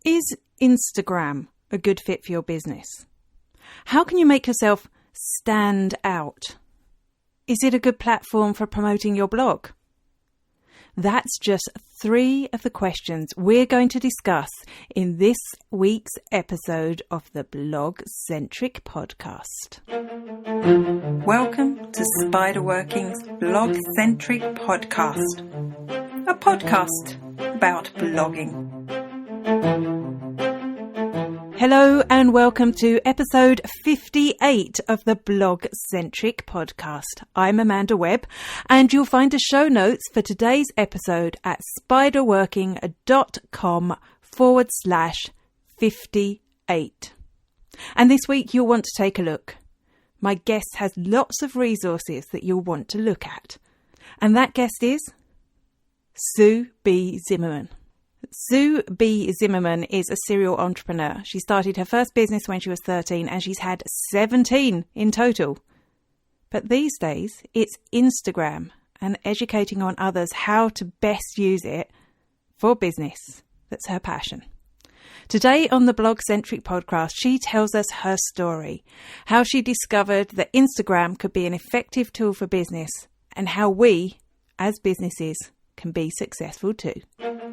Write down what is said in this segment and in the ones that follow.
Is Instagram a good fit for your business? How can you make yourself stand out? Is it a good platform for promoting your blog? That's just 3 of the questions we're going to discuss in this week's episode of the Blogcentric podcast. Welcome to Spiderworking's Blogcentric podcast, a podcast about blogging. Hello and welcome to episode 58 of the Blogcentric podcast. I'm Amanda Webb, and you'll find the show notes for today's episode at spiderworking.com/58. And this week you'll want to take a look. My guest has lots of resources that you'll want to look at. And that guest is Sue B. Zimmerman. Sue B. Zimmerman is a serial entrepreneur. She started her first business when she was 13 and she's had 17 in total. But these days, it's Instagram and educating on others how to best use it for business that's her passion. Today on the Blogcentric podcast, she tells us her story, how she discovered that Instagram could be an effective tool for business and how we, as businesses, can be successful too.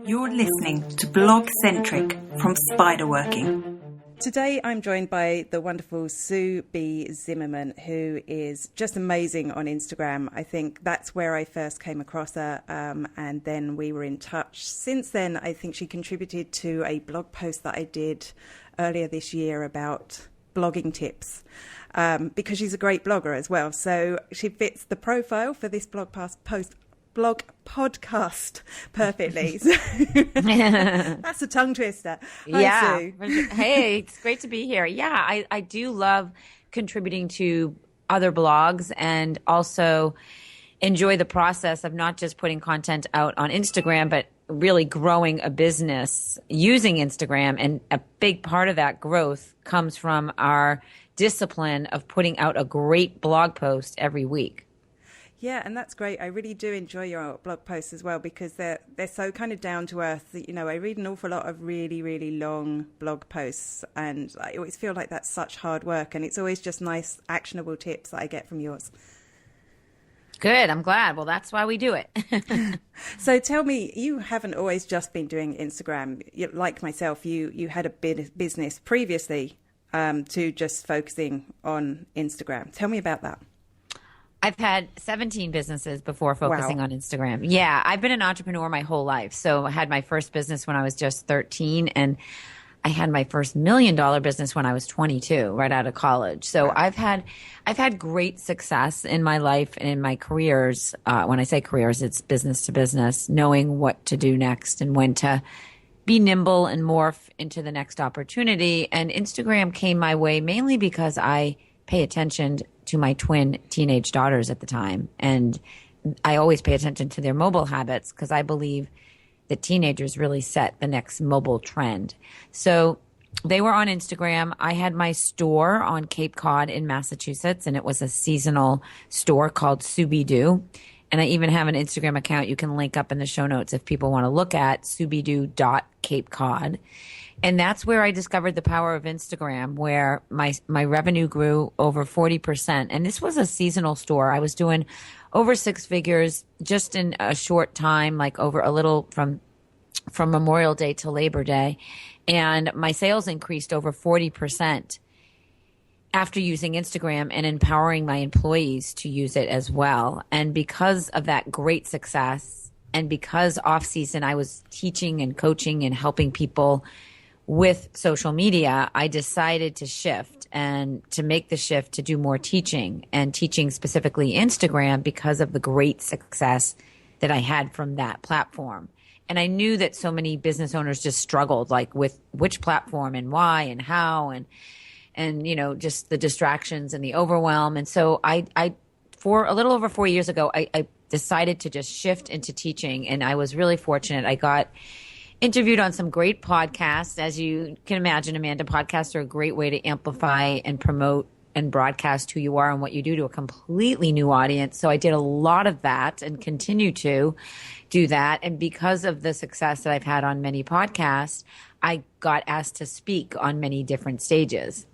You're listening to Blogcentric from Spiderworking. Today I'm joined by the wonderful Sue B. Zimmerman, who is just amazing on Instagram. I think that's where I first came across her, and then we were in touch. Since then, I think she contributed to a blog post that I did earlier this year about blogging tips, because she's a great blogger as well. So she fits the profile for this blog podcast perfectly. That's a tongue twister. Hi, Sue. Hey, it's great to be here. Yeah, I do love contributing to other blogs and also enjoy the process of not just putting content out on Instagram, but really growing a business using Instagram. And a big part of that growth comes from our discipline of putting out a great blog post every week. Yeah, and that's great. I really do enjoy your blog posts as well because they're so kind of down to earth. You know, I read an awful lot of really, really long blog posts, and I always feel like that's such hard work, and it's always just nice, actionable tips that I get from yours. Good. I'm glad. Well, that's why we do it. So tell me, you haven't always just been doing Instagram. Like myself, you had a business previously to just focusing on Instagram. Tell me about that. I've had 17 businesses before focusing on Instagram. Yeah, I've been an entrepreneur my whole life. So I had my first business when I was just 13, and I had my first $1 million business when I was 22, right out of college. So I've had great success in my life and in my careers. When I say careers, it's business to business, knowing what to do next and when to be nimble and morph into the next opportunity. And Instagram came my way mainly because I pay attention to my twin teenage daughters at the time. And I always pay attention to their mobile habits because I believe that teenagers really set the next mobile trend. So they were on Instagram. I had my store on Cape Cod in Massachusetts, and it was a seasonal store called Scooby-Doo. And I even have an Instagram account you can link up in the show notes if people want to look at Scooby-Doo.CapeCod. And that's where I discovered the power of Instagram, where my revenue grew over 40%. And this was a seasonal store. I was doing over 6 figures just in a short time, like over a little from Memorial Day to Labor Day. And my sales increased over 40% after using Instagram and empowering my employees to use it as well. And because of that great success, and because off season I was teaching and coaching and helping people with social media, I decided to shift and to make the shift to do more teaching, and teaching specifically Instagram because of the great success that I had from that platform. And I knew that so many business owners just struggled, like with which platform and why and how, and you know, just the distractions and the overwhelm. And so I for a little over 4 years ago, I decided to just shift into teaching, and I was really fortunate. I got interviewed on some great podcasts. As you can imagine, Amanda, podcasts are a great way to amplify and promote and broadcast who you are and what you do to a completely new audience. So I did a lot of that and continue to do that. And because of the success that I've had on many podcasts, I got asked to speak on many different stages.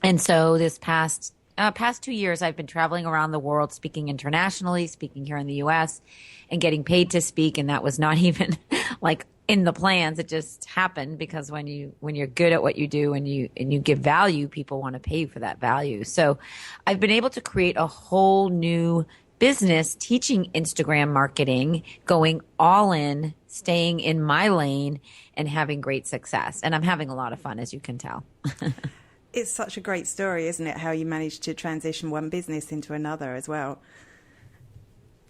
And so this past 2 years, I've been traveling around the world, speaking internationally, speaking here in the US, and getting paid to speak. And that was not even like in the plans. It just happened because when you're good at what you do and you give value, people want to pay you for that value. So I've been able to create a whole new business teaching Instagram marketing, going all in, staying in my lane, and having great success. And I'm having a lot of fun, as you can tell. It's such a great story, isn't it? How you managed to transition one business into another as well.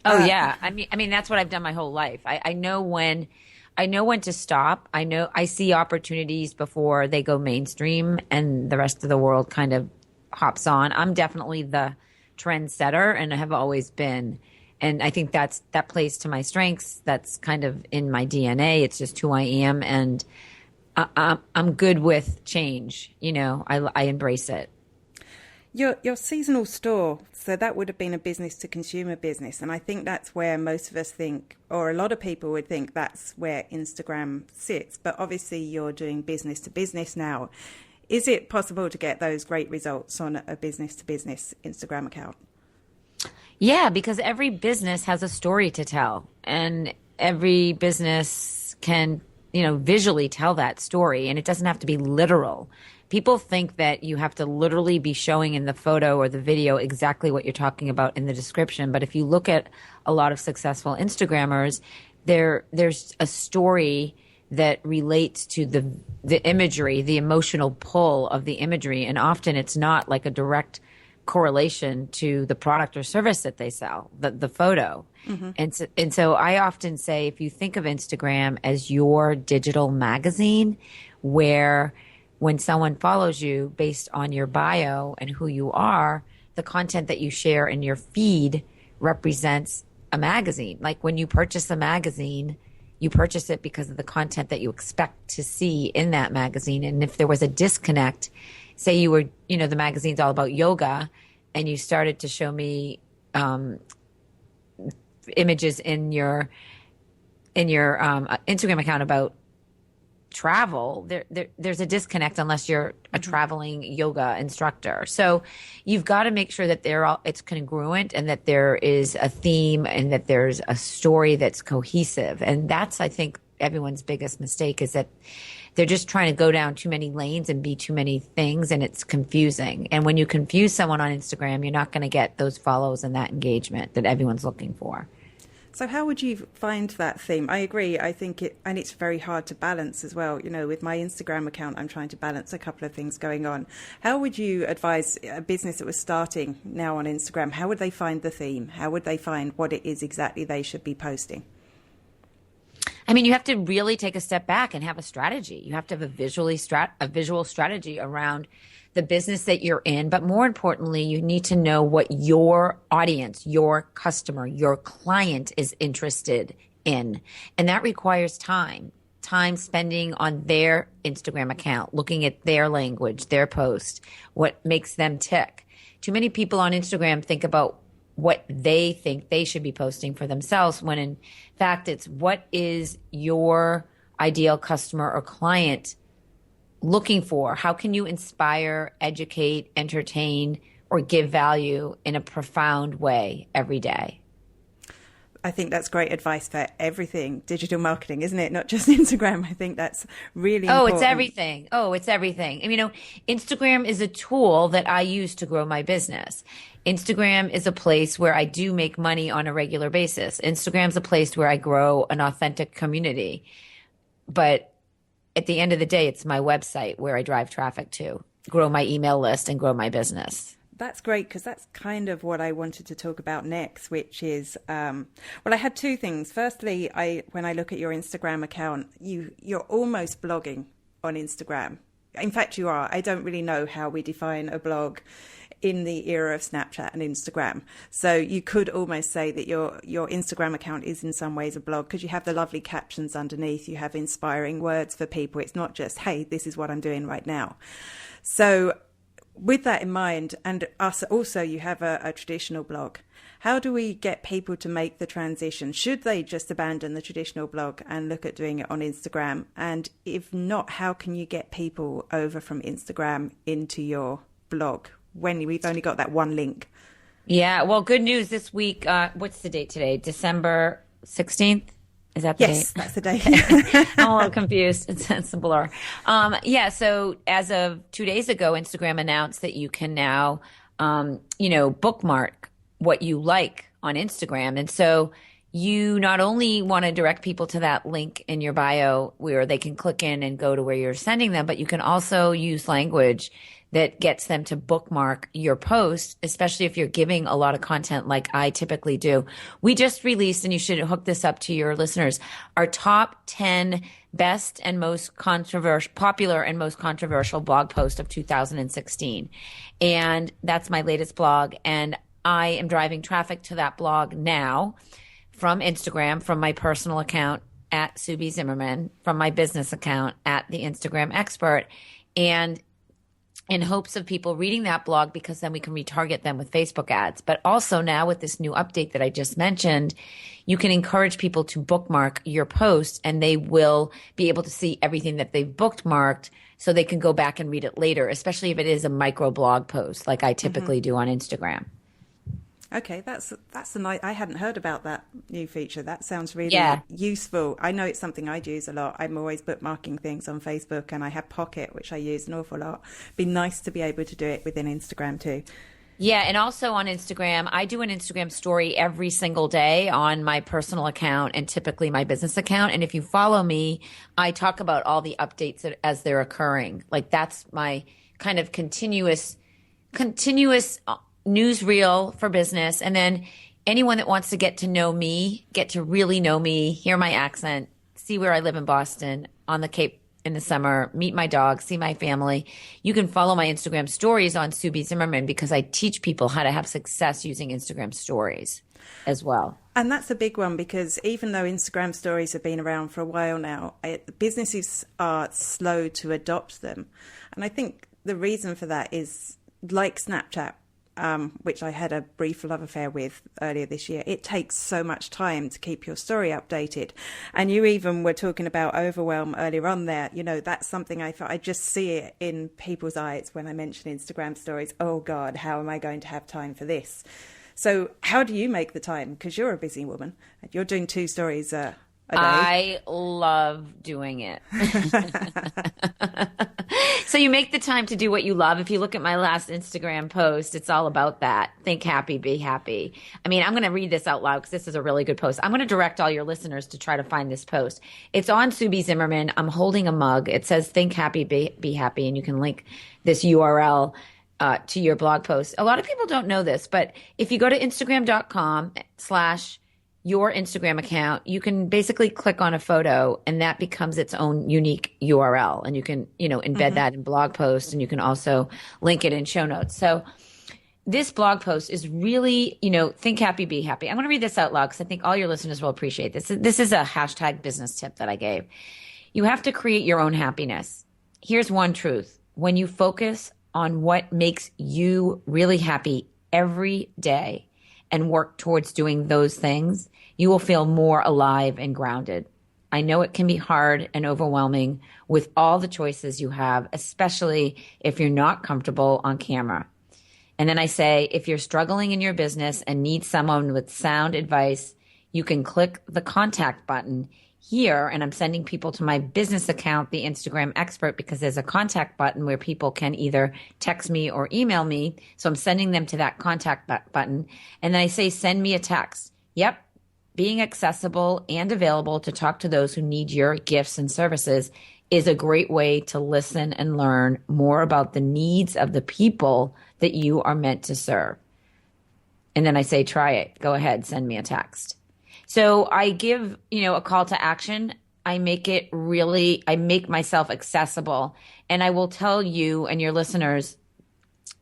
Oh yeah. I mean, that's what I've done my whole life. I know when to stop. I see opportunities before they go mainstream and the rest of the world kind of hops on. I'm definitely the trendsetter and have always been. And I think that plays to my strengths. That's kind of in my DNA. It's just who I am. And I'm good with change. I embrace it. Your seasonal store, so that would have been a business to consumer business. And I think that's where most of us think, or a lot of people would think that's where Instagram sits. But obviously you're doing business to business now. Is it possible to get those great results on a business to business Instagram account? Yeah, because every business has a story to tell, and every business can, visually tell that story, and it doesn't have to be literal. People think that you have to literally be showing in the photo or the video exactly what you're talking about in the description. But if you look at a lot of successful Instagrammers, there's a story that relates to the imagery, the emotional pull of the imagery. And often it's not like a direct correlation to the product or service that they sell, the photo. Mm-hmm. And so I often say, if you think of Instagram as your digital magazine, where when someone follows you based on your bio and who you are, the content that you share in your feed represents a magazine. Like when you purchase a magazine, you purchase it because of the content that you expect to see in that magazine. And if there was a disconnect, say you were, the magazine's all about yoga, and you started to show me images in your Instagram account about travel, there's a disconnect unless you're a traveling yoga instructor. So you've got to make sure that it's congruent and that there is a theme and that there's a story that's cohesive. And that's, I think, everyone's biggest mistake, is that they're just trying to go down too many lanes and be too many things, and it's confusing. And when you confuse someone on Instagram, you're not going to get those follows and that engagement that everyone's looking for. So how would you find that theme? I agree. I think it's very hard to balance as well. With my Instagram account, I'm trying to balance a couple of things going on. How would you advise a business that was starting now on Instagram? How would they find the theme? How would they find what it is exactly they should be posting? I mean, you have to really take a step back and have a strategy. You have to have a visual strategy around the business that you're in. But more importantly, you need to know what your audience, your customer, your client is interested in. And that requires time spending on their Instagram account, looking at their language, their post, what makes them tick. Too many people on Instagram think about what they think they should be posting for themselves, when in fact it's what is your ideal customer or client looking for? How can you inspire, educate, entertain, or give value in a profound way every day? I think that's great advice for everything digital marketing, isn't it? Not just Instagram. I think that's really important. It's everything. It's everything. Instagram is a tool that I use to grow my business. Instagram is a place where I do make money on a regular basis. Instagram's a place where I grow an authentic community. But at the end of the day, it's my website where I drive traffic to, grow my email list and grow my business. That's great, because that's kind of what I wanted to talk about next, which is, I had two things. Firstly, when I look at your Instagram account, you're almost blogging on Instagram. In fact, you are. I don't really know how we define a blog in the era of Snapchat and Instagram. So you could almost say that your Instagram account is in some ways a blog, because you have the lovely captions underneath. You have inspiring words for people. It's not just, hey, this is what I'm doing right now. So with that in mind, and us also, you have a traditional blog. How do we get people to make the transition? Should they just abandon the traditional blog and look at doing it on Instagram? And if not, how can you get people over from Instagram into your blog when we've only got that one link? Yeah, well, good news this week. What's the date today? December 16th? Is that the date? Yes, that's the date. I'm a little confused. It's a blur. So as of 2 days ago, Instagram announced that you can now, bookmark what you like on Instagram. And so you not only want to direct people to that link in your bio where they can click in and go to where you're sending them, but you can also use language that gets them to bookmark your post, especially if you're giving a lot of content like I typically do. We just released, and you should hook this up to your listeners, our top 10 best and most popular and most controversial blog post of 2016. And that's my latest blog. And I am driving traffic to that blog now from Instagram, from my personal account at Sue B. Zimmerman, from my business account at The Instagram Expert. And in hopes of people reading that blog, because then we can retarget them with Facebook ads. But also now with this new update that I just mentioned, you can encourage people to bookmark your post, and they will be able to see everything that they've bookmarked so they can go back and read it later, especially if it is a micro blog post like I typically do on Instagram. Okay, that's a nice. I hadn't heard about that new feature. That sounds really useful. I know it's something I'd use a lot. I'm always bookmarking things on Facebook, and I have Pocket, which I use an awful lot. Be nice to be able to do it within Instagram too. Yeah, and also on Instagram, I do an Instagram story every single day on my personal account and typically my business account. And if you follow me, I talk about all the updates as they're occurring. Like that's my kind of continuous newsreel for business. And then anyone that wants to get to know me, get to really know me, hear my accent, see where I live in Boston, on the Cape in the summer, meet my dog, see my family, you can follow my Instagram stories on Sue B. Zimmerman, because I teach people how to have success using Instagram stories as well. And that's a big one, because even though Instagram stories have been around for a while now, businesses are slow to adopt them. And I think the reason for that is, like Snapchat, which I had a brief love affair with earlier this year, it takes so much time to keep your story updated. And you even were talking about overwhelm earlier on there. You know, that's something I just see it in people's eyes when I mention Instagram stories. Oh God, how am I going to have time for this? So how do you make the time? Because you're a busy woman. You're doing 2 stories a day. I love doing it. So you make the time to do what you love. If you look at my last Instagram post, it's all about that. Think happy, be happy. I mean, I'm going to read this out loud because this is a really good post. I'm going to direct all your listeners to try to find this post. It's on Sue B. Zimmerman. I'm holding a mug. It says think happy, be happy. And you can link this URL to your blog post. A lot of people don't know this, but if you go to Instagram.com/your Instagram account, you can basically click on a photo and that becomes its own unique URL. And you can, embed that in blog posts, and you can also link it in show notes. So this blog post is really, think happy, be happy. I'm going to read this out loud because I think all your listeners will appreciate this. This is a hashtag business tip that I gave. You have to create your own happiness. Here's one truth. When you focus on what makes you really happy every day and work towards doing those things, you will feel more alive and grounded. I know it can be hard and overwhelming with all the choices you have, especially if you're not comfortable on camera. And then I say, if you're struggling in your business and need someone with sound advice, you can click the contact button here. And I'm sending people to my business account, The Instagram Expert, because there's a contact button where people can either text me or email me. So I'm sending them to that contact button. And then I say, send me a text. Yep. Being accessible and available to talk to those who need your gifts and services is a great way to listen and learn more about the needs of the people that you are meant to serve. And then I say, try it. Go ahead, send me a text. So I give, a call to action. I make myself accessible. And I will tell you and your listeners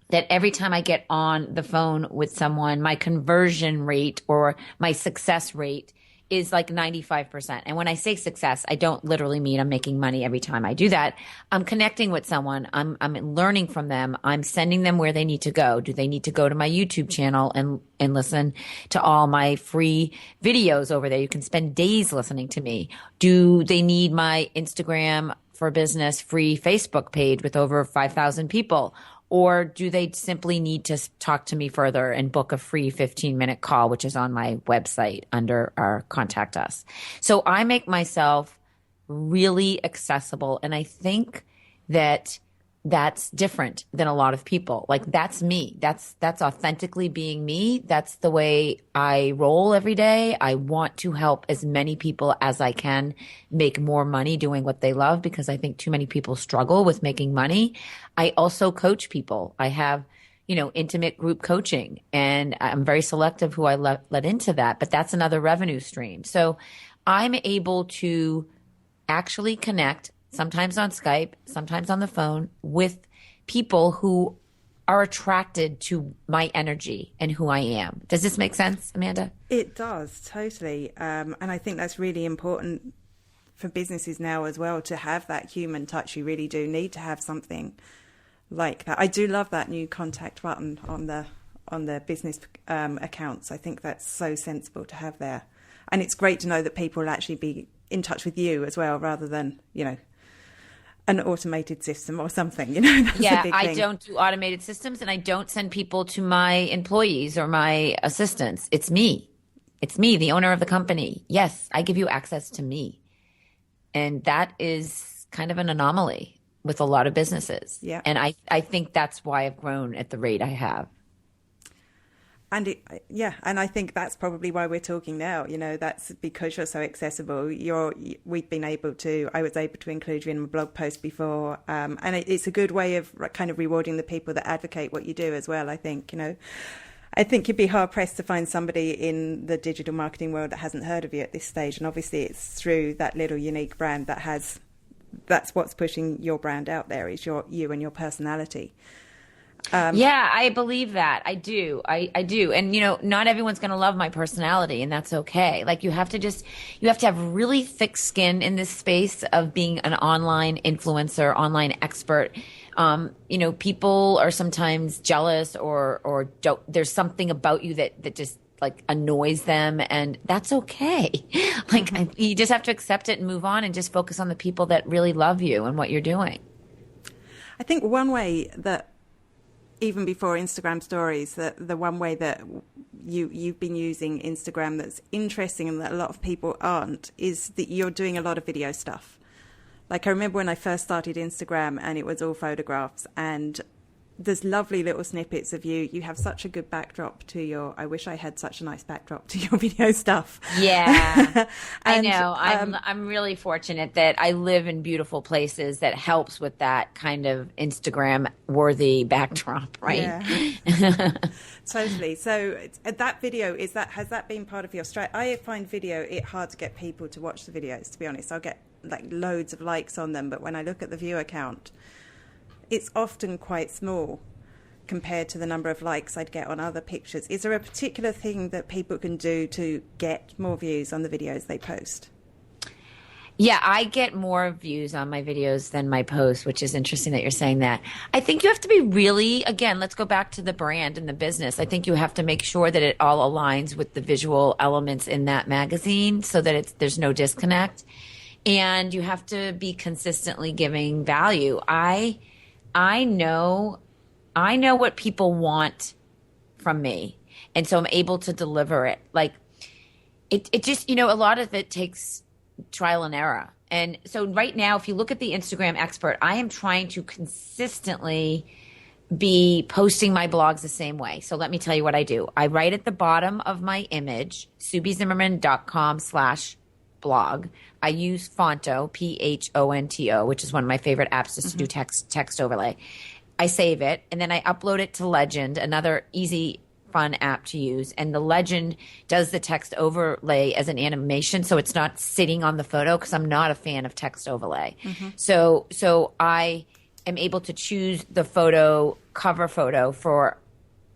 that every time I get on the phone with someone, my conversion rate or my success rate is like 95%. And when I say success, I don't literally mean I'm making money every time I do that. I'm connecting with someone. I'm learning from them. I'm sending them where they need to go. Do they need to go to my YouTube channel and listen to all my free videos over there? You can spend days listening to me. Do they need my Instagram for Business free Facebook page with over 5,000 people? Or do they simply need to talk to me further and book a free 15-minute call, which is on my website under our Contact Us? So I make myself really accessible. And I think that that's different than a lot of people. Like, that's me. That's authentically being me. That's the way I roll every day. I want to help as many people as I can make more money doing what they love, because I think too many people struggle with making money. I also coach people. I have, intimate group coaching, and I'm very selective who I let into that, but that's another revenue stream. So I'm able to actually connect, sometimes on Skype, sometimes on the phone, with people who are attracted to my energy and who I am. Does this make sense, Amanda? It does, totally. And I think that's really important for businesses now as well, to have that human touch. You really do need to have something like that. I do love that new contact button on the business accounts. I think that's so sensible to have there. And it's great to know that people will actually be in touch with you as well, rather than, an automated system or something, That's yeah, a big I thing. don't do automated systems, and I don't send people to my employees or my assistants. It's me. It's me, the owner of the company. Yes, I give you access to me. And that is kind of an anomaly with a lot of businesses. Yeah. And I think that's why I've grown at the rate I have. And and I think that's probably why we're talking now. That's because you're so accessible. We've been able to. I was able to include you in my blog post before, and it's a good way of kind of rewarding the people that advocate what you do as well. I think I think you'd be hard pressed to find somebody in the digital marketing world that hasn't heard of you at this stage. And obviously, it's through that little unique brand that's what's pushing your brand out there, is you and your personality. Yeah, I believe that. I do. I do. And, not everyone's going to love my personality, and that's okay. Like, you have to have really thick skin in this space of being an online influencer, online expert. People are sometimes jealous or don't, there's something about you that just like annoys them, and that's okay. Like, you just have to accept it and move on and just focus on the people that really love you and what you're doing. I think one way that, even before Instagram stories, that the one way that you've been using Instagram that's interesting and that a lot of people aren't, is that you're doing a lot of video stuff. Like, I remember when I first started Instagram and it was all photographs, and there's lovely little snippets of you. You have such a good backdrop to I wish I had such a nice backdrop to your video stuff. Yeah, I know. I'm really fortunate that I live in beautiful places that helps with that kind of Instagram worthy backdrop, right? Yeah. Totally. So that video, has that been part of your strategy? I find it hard to get people to watch the videos, to be honest. I'll get like loads of likes on them, but when I look at the viewer count, it's often quite small compared to the number of likes I'd get on other pictures. Is there a particular thing that people can do to get more views on the videos they post? Yeah, I get more views on my videos than my posts, which is interesting that you're saying that. I think you have to be really, again, let's go back to the brand and the business. I think you have to make sure that it all aligns with the visual elements in that magazine so that there's no disconnect. And you have to be consistently giving value. I know what people want from me. And so I'm able to deliver it. Like, it just, a lot of it takes trial and error. And so right now, if you look at the Instagram expert, I am trying to consistently be posting my blogs the same way. So let me tell you what I do. I write at the bottom of my image, SubiZimmerman.com/blog. I use Fonto, Phonto, which is one of my favorite apps just to do text overlay. I save it, and then I upload it to Legend, another easy, fun app to use. And the Legend does the text overlay as an animation, so it's not sitting on the photo, because I'm not a fan of text overlay. So I am able to choose the cover photo for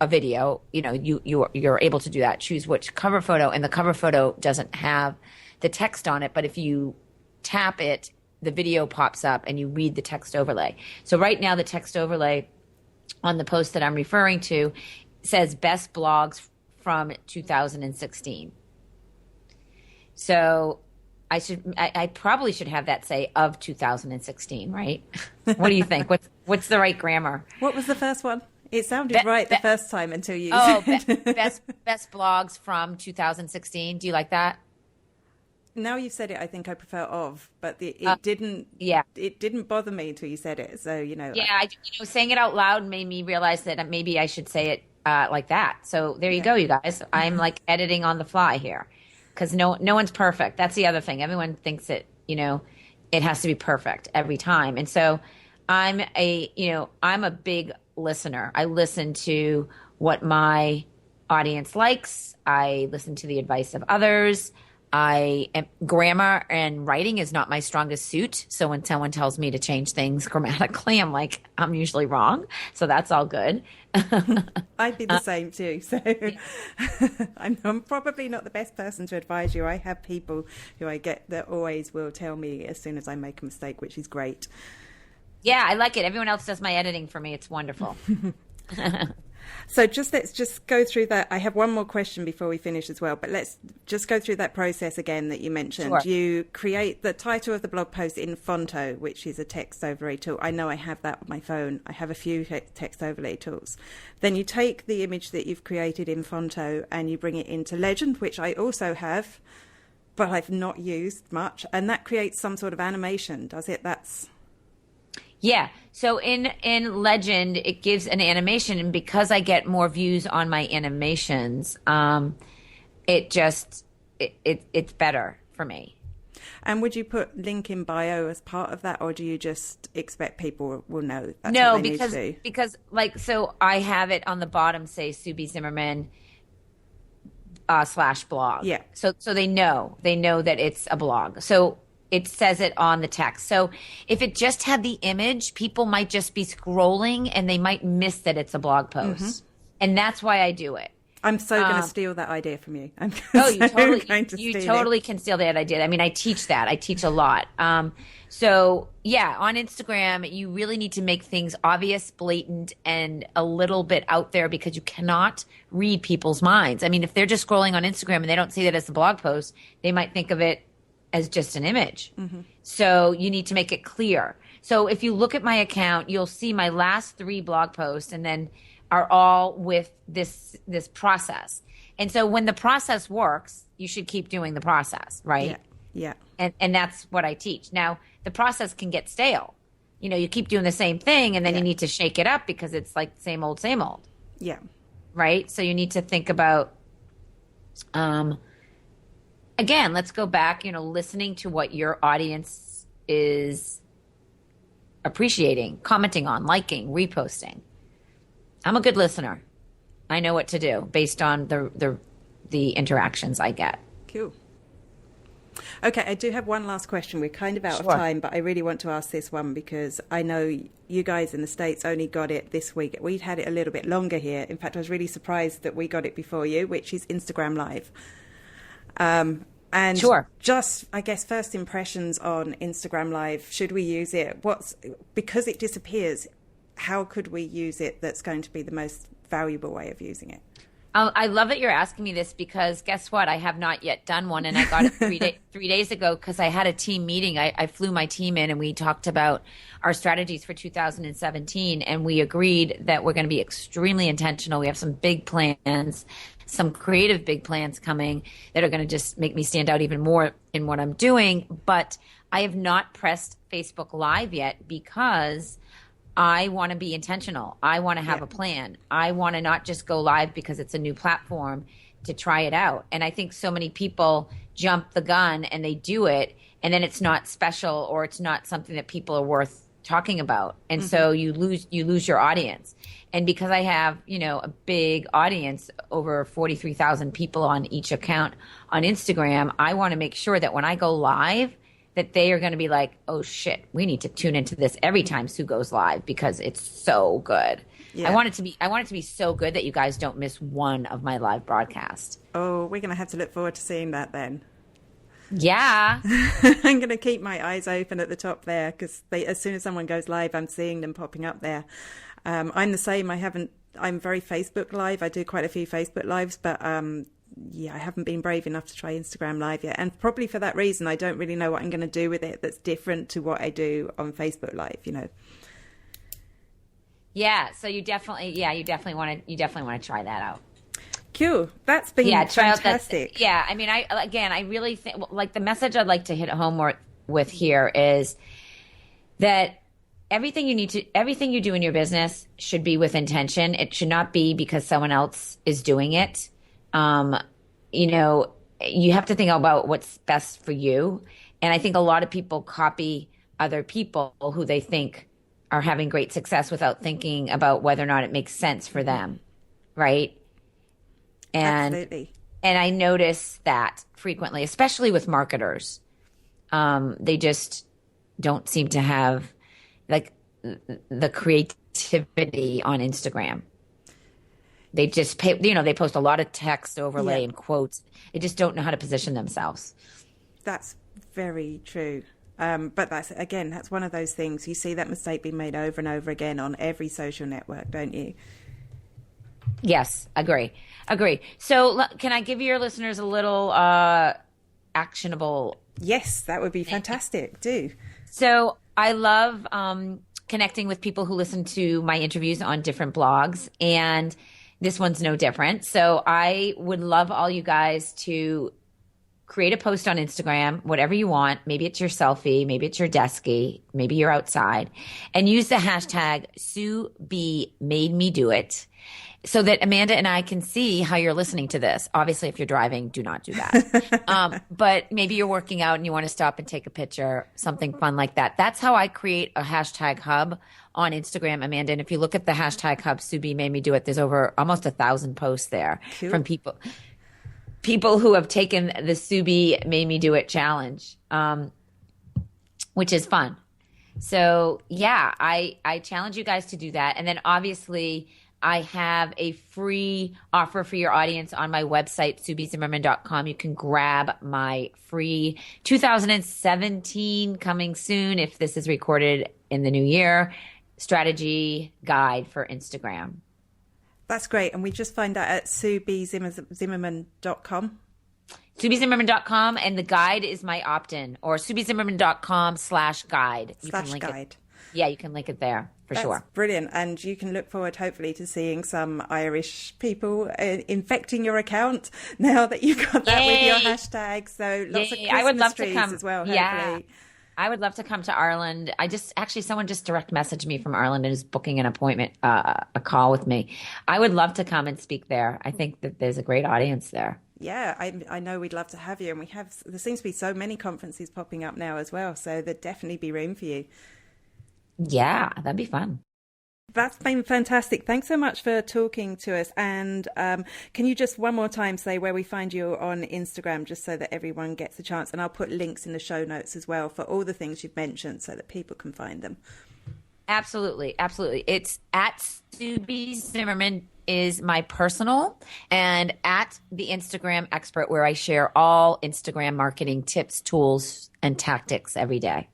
a video, you're able to do that. Choose which cover photo, and the cover photo doesn't have the text on it, but if you tap it, the video pops up and you read the text overlay. So right now the text overlay on the post that I'm referring to says best blogs from 2016. So I probably should have that say of 2016, right? What do you think? What's the right grammar? What was the first one? It sounded right the first time until you said best blogs from 2016. Do you like that? Now you've said it, I think I prefer of, but it didn't bother me until you said it. So, Yeah, saying it out loud made me realize that maybe I should say it like that. So there you go, you guys. I'm like editing on the fly here because no one's perfect. That's the other thing. Everyone thinks it has to be perfect every time. And so I'm a big listener. I listen to what my audience likes. I listen to the advice of others. Grammar and writing is not my strongest suit. So when someone tells me to change things grammatically, I'm usually wrong. So that's all good. I'd be the same too. So I'm probably not the best person to advise you. I have people who I get that always will tell me as soon as I make a mistake, which is great. Yeah, I like it. Everyone else does my editing for me. It's wonderful. So let's just go through that. I have one more question before we finish as well, but let's just go through that process again that you mentioned. Sure. You create the title of the blog post in Fonto, which is a text overlay tool. I know I have that on my phone. I have a few text overlay tools. Then you take the image that you've created in Fonto and you bring it into Legend, which I also have, but I've not used much. And that creates some sort of animation, does it? Yeah. So in Legend, it gives an animation, and because I get more views on my animations, it's better for me. And would you put link in bio as part of that, or do you just expect people will know that's no, what they need to do? Because so I have it on the bottom, say Sue B. Zimmerman /blog. Yeah. So they know that it's a blog. So it says it on the text. So if it just had the image, people might just be scrolling and they might miss that it's a blog post. Mm-hmm. And that's why I do it. I'm so going to steal that idea from you. You totally can steal that idea. I mean, I teach that. I teach a lot. So yeah, on Instagram, you really need to make things obvious, blatant, and a little bit out there because you cannot read people's minds. I mean, if they're just scrolling on Instagram and they don't see that as a blog post, they might think of it as just an image. Mm-hmm. So you need to make it clear. So if you look at my account, you'll see my last 3 blog posts and then are all with this process. And so when the process works, you should keep doing the process, right? Yeah. And that's what I teach. Now, the process can get stale. You keep doing the same thing and then you need to shake it up because it's like same old. Yeah. Right? So you need to think about again, let's go back, listening to what your audience is appreciating, commenting on, liking, reposting. I'm a good listener. I know what to do based on the interactions I get. Cool. Okay, I do have one last question. We're kind of out of time, but I really want to ask this one because I know you guys in the States only got it this week. We'd had it a little bit longer here. In fact, I was really surprised that we got it before you, which is Instagram Live. And just, I guess, first impressions on Instagram Live. Should we use it? Because it disappears, how could we use it that's going to be the most valuable way of using it? I love that you're asking me this because guess what? I have not yet done one, and I got it 3 days ago because I had a team meeting. I flew my team in, and we talked about our strategies for 2017, and we agreed that we're going to be extremely intentional. We have some big plans, some creative big plans coming that are going to just make me stand out even more in what I'm doing. But I have not pressed Facebook Live yet because I want to be intentional. I want to have a plan. I want to not just go live because it's a new platform to try it out. And I think so many people jump the gun and they do it, and then it's not special or it's not something that people are worth talking about. And so you lose your audience. And because I have, a big audience, over 43,000 people on each account on Instagram, I want to make sure that when I go live, that they are going to be like, oh shit, we need to tune into this every time Sue goes live because it's so good. Yeah. I want it to be so good that you guys don't miss one of my live broadcasts. Oh, we're going to have to look forward to seeing that then. Yeah. I'm going to keep my eyes open at the top there because as soon as someone goes live, I'm seeing them popping up there. I'm the same. I'm very Facebook live. I do quite a few Facebook lives, but I haven't been brave enough to try Instagram live yet. And probably for that reason, I don't really know what I'm going to do with it that's different to what I do on Facebook live, Yeah. So you definitely want to try that out. Cool. That's been fantastic. I mean, I really think like the message I'd like to hit home with here is that everything you do in your business should be with intention. It should not be because someone else is doing it. You have to think about what's best for you. And I think a lot of people copy other people who they think are having great success without thinking about whether or not it makes sense for them. Right. Absolutely. And I notice that frequently, especially with marketers. They just don't seem to have like the creativity on Instagram. They just they post a lot of text overlay and quotes. They just don't know how to position themselves. That's very true. But that's one of those things. You see that mistake being made over and over again on every social network, don't you? Yes, agree. So can I give your listeners a little actionable? Yes, that would be fantastic. Do. So I love connecting with people who listen to my interviews on different blogs, and this one's no different. So I would love all you guys to create a post on Instagram, whatever you want. Maybe it's your selfie, maybe it's your deskie, maybe you're outside, and use the hashtag #SueB_MadeMeDoIt. So that Amanda and I can see how you're listening to this. Obviously, if you're driving, do not do that. But maybe you're working out and you want to stop and take a picture, something fun like that. That's how I create a hashtag hub on Instagram, Amanda. And if you look at the hashtag hub, #SueB_MadeMeDoIt, there's over almost 1,000 posts there from people who have taken the #SueB_MadeMeDoIt challenge, which is fun. So yeah, I challenge you guys to do that. And then obviously I have a free offer for your audience on my website, SueBZimmerman.com. You can grab my free 2017 coming soon, if this is recorded in the new year, strategy guide for Instagram. That's great. And we just find that at SueBZimmerman.com. SueBZimmerman.com, and the guide is my opt-in, or SueBZimmerman.com/guide. /guide. Yeah, you can link it there for sure. That's brilliant. And you can look forward, hopefully, to seeing some Irish people infecting your account now that you've got that with your hashtag. So lots of Christmas trees as well, hopefully. Yeah. I would love to come to Ireland. Someone just direct messaged me from Ireland and is booking an appointment, a call with me. I would love to come and speak there. I think that there's a great audience there. Yeah, I know we'd love to have you. And there seems to be so many conferences popping up now as well. So there'd definitely be room for you. Yeah, that'd be fun. That's been fantastic. Thanks so much for talking to us. And can you just one more time say where we find you on Instagram, just so that everyone gets a chance? And I'll put links in the show notes as well for all the things you've mentioned so that people can find them. Absolutely. It's at @SueBZimmerman is my personal, and at the Instagram expert, where I share all Instagram marketing tips, tools, and tactics every day.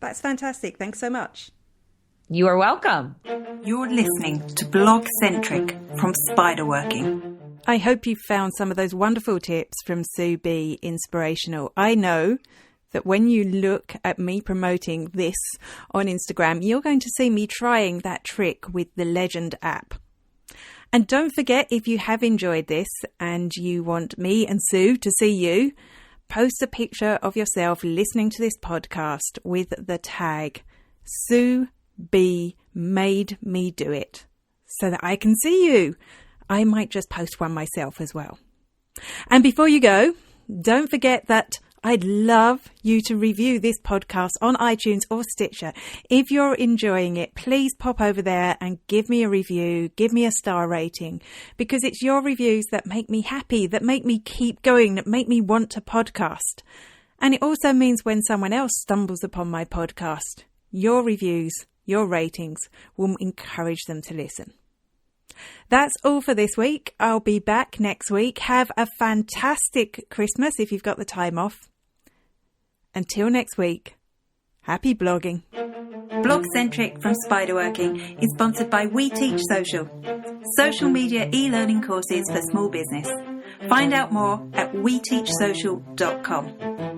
That's fantastic. Thanks so much. You are welcome. You're listening to Blogcentric from Spiderworking. I hope you found some of those wonderful tips from Sue B inspirational. I know that when you look at me promoting this on Instagram, you're going to see me trying that trick with the Legend app. And don't forget, if you have enjoyed this and you want me and Sue to see you, post a picture of yourself listening to this podcast with the tag #SueB_MadeMeDoIt so that I can see you. I might just post one myself as well. And before you go, don't forget that I'd love you to review this podcast on iTunes or Stitcher. If you're enjoying it, please pop over there and give me a review, give me a star rating, because it's your reviews that make me happy, that make me keep going, that make me want to podcast. And it also means when someone else stumbles upon my podcast, your reviews, your ratings will encourage them to listen. That's all for this week. I'll be back next week. Have a fantastic Christmas if you've got the time off. Until next week, happy blogging. Blogcentric from Spiderworking is sponsored by We Teach Social, social media e-learning courses for small business. Find out more at weteachsocial.com.